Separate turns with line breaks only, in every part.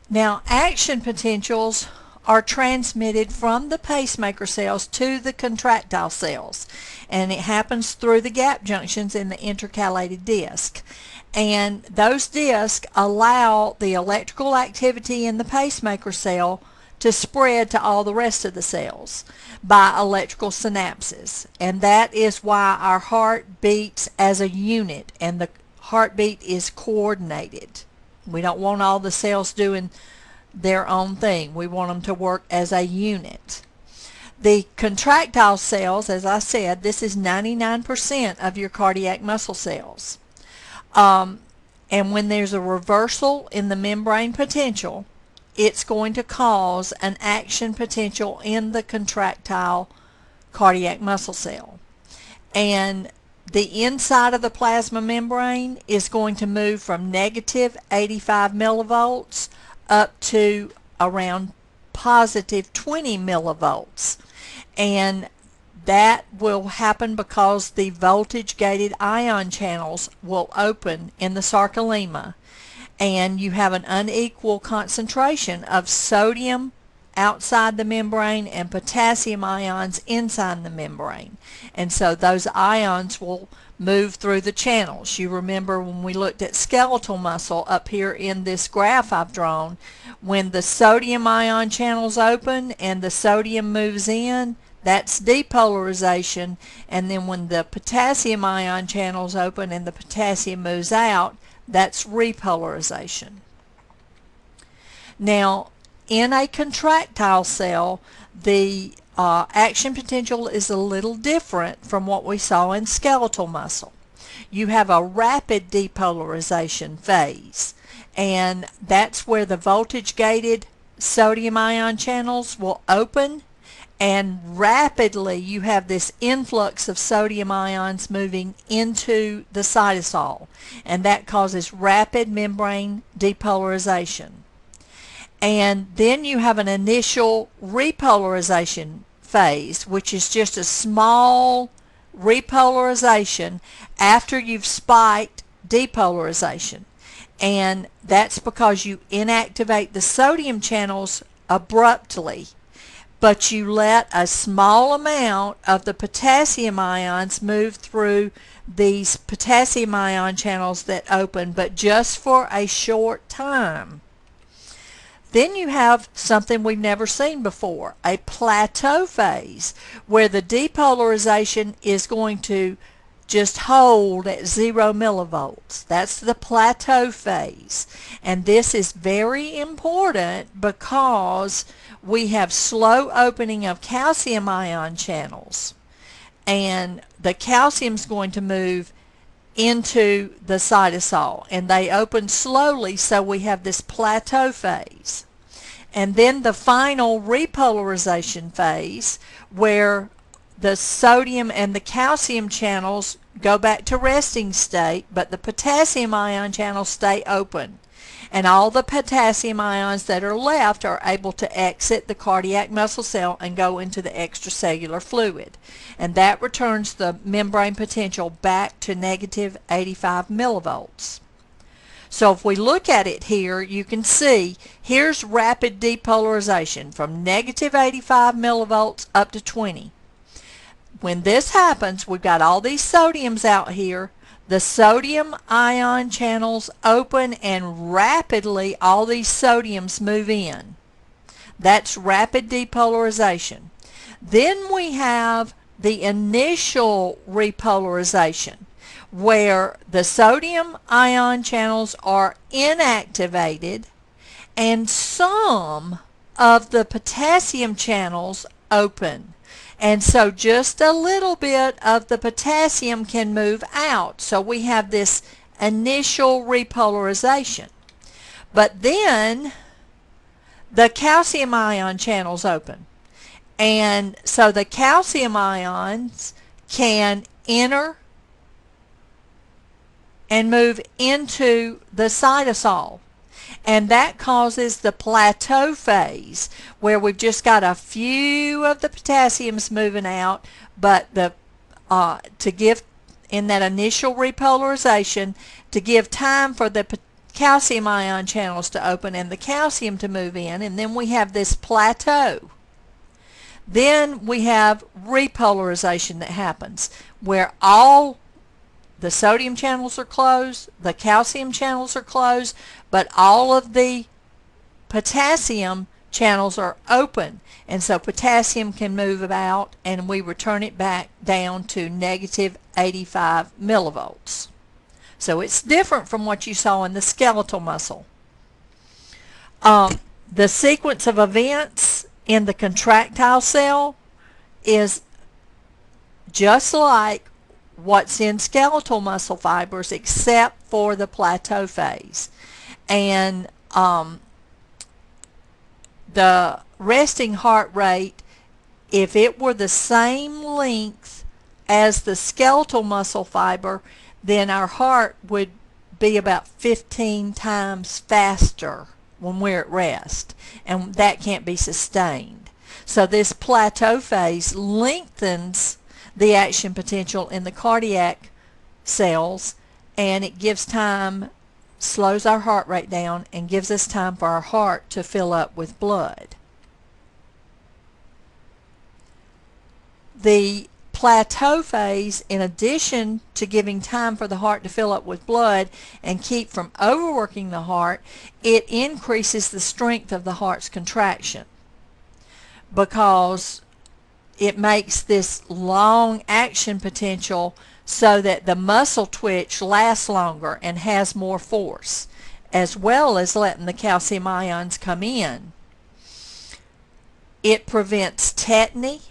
Now, action potentials are transmitted from the pacemaker cells to the contractile cells, and it happens through the gap junctions in the intercalated disc. And those discs allow the electrical activity in the pacemaker cell to spread to all the rest of the cells by electrical synapses. And that is why our heart beats as a unit, and the heartbeat is coordinated. We don't want all the cells doing their own thing. We want them to work as a unit. The contractile cells, as I said, this is 99% of your cardiac muscle cells. And when there's a reversal in the membrane potential, it's going to cause an action potential in the contractile cardiac muscle cell. And the inside of the plasma membrane is going to move from negative 85 millivolts up to around positive 20 millivolts. And that will happen because the voltage-gated ion channels will open in the sarcolemma, and you have an unequal concentration of sodium outside the membrane and potassium ions inside the membrane. And so those ions will move through the channels. You remember when we looked at skeletal muscle up here in this graph I've drawn, when the sodium ion channels open and the sodium moves in, that's depolarization. And then when the potassium ion channels open and the potassium moves out, that's repolarization. Now, in a contractile cell, the action potential is a little different from what we saw in skeletal muscle. You have a rapid depolarization phase, and that's where the voltage-gated sodium ion channels will open, and rapidly you have this influx of sodium ions moving into the cytosol, and that causes rapid membrane depolarization. And then you have an initial repolarization phase, which is just a small repolarization after you've spiked depolarization. And that's because you inactivate the sodium channels abruptly, but you let a small amount of the potassium ions move through these potassium ion channels that open, but just for a short time. Then you have something we've never seen before, a plateau phase, where the depolarization is going to just hold at 0 millivolts. That's the plateau phase. And this is very important because we have slow opening of calcium ion channels, and the calcium's going to move into the cytosol, and they open slowly, so we have this plateau phase. And then the final repolarization phase, where the sodium and the calcium channels go back to resting state, but the potassium ion channels stay open, and all the potassium ions that are left are able to exit the cardiac muscle cell and go into the extracellular fluid, and that returns the membrane potential back to negative 85 millivolts. So if we look at it here, you can see here's rapid depolarization from negative 85 millivolts up to 20. When this happens, we've got all these sodiums out here. The sodium ion channels open, and rapidly all these sodiums move in. That's rapid depolarization. Then we have the initial repolarization, where the sodium ion channels are inactivated and some of the potassium channels open. And so just a little bit of the potassium can move out. So we have this initial repolarization. But then the calcium ion channels open. And so the calcium ions can enter and move into the cytosol. And that causes the plateau phase, where we've just got a few of the potassiums moving out, but to give in that initial repolarization, to give time for the calcium ion channels to open and the calcium to move in, and then we have this plateau. Then we have repolarization that happens where all the sodium channels are closed, the calcium channels are closed, but all of the potassium channels are open, and so potassium can move about, and we return it back down to negative 85 millivolts. So it's different from what you saw in the skeletal muscle. The sequence of events in the contractile cell is just like what's in skeletal muscle fibers, except for the plateau phase. And the resting heart rate, if it were the same length as the skeletal muscle fiber, then our heart would be about 15 times faster when we're at rest, and that can't be sustained. So this plateau phase lengthens the action potential in the cardiac cells, and it gives time, slows our heart rate down, and gives us time for our heart to fill up with blood. The plateau phase, in addition to giving time for the heart to fill up with blood and keep from overworking the heart, it increases the strength of the heart's contraction, because it makes this long action potential so that the muscle twitch lasts longer and has more force, as well as letting the calcium ions come in. It prevents tetany,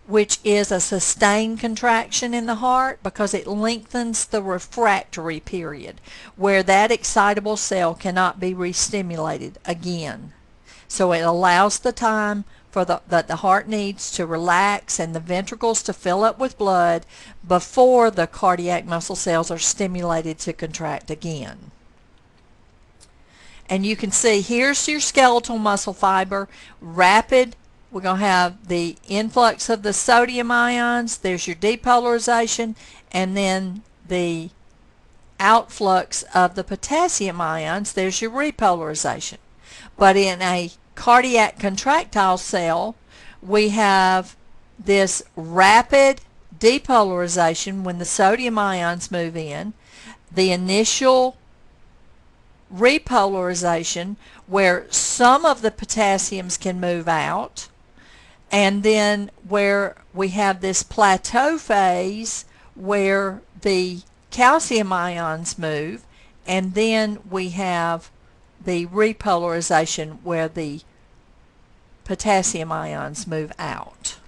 which is a sustained contraction in the heart, because it lengthens the refractory period where that excitable cell cannot be restimulated again. So it allows the time for that the heart needs to relax and the ventricles to fill up with blood before the cardiac muscle cells are stimulated to contract again. And you can see here's your skeletal muscle fiber, rapid. We're going to have the influx of the sodium ions, there's your depolarization, and then the outflux of the potassium ions, there's your repolarization. But in a cardiac contractile cell, we have this rapid depolarization when the sodium ions move in, the initial repolarization where some of the potassiums can move out, and then where we have this plateau phase where the calcium ions move, and then we have the repolarization where the potassium ions move out.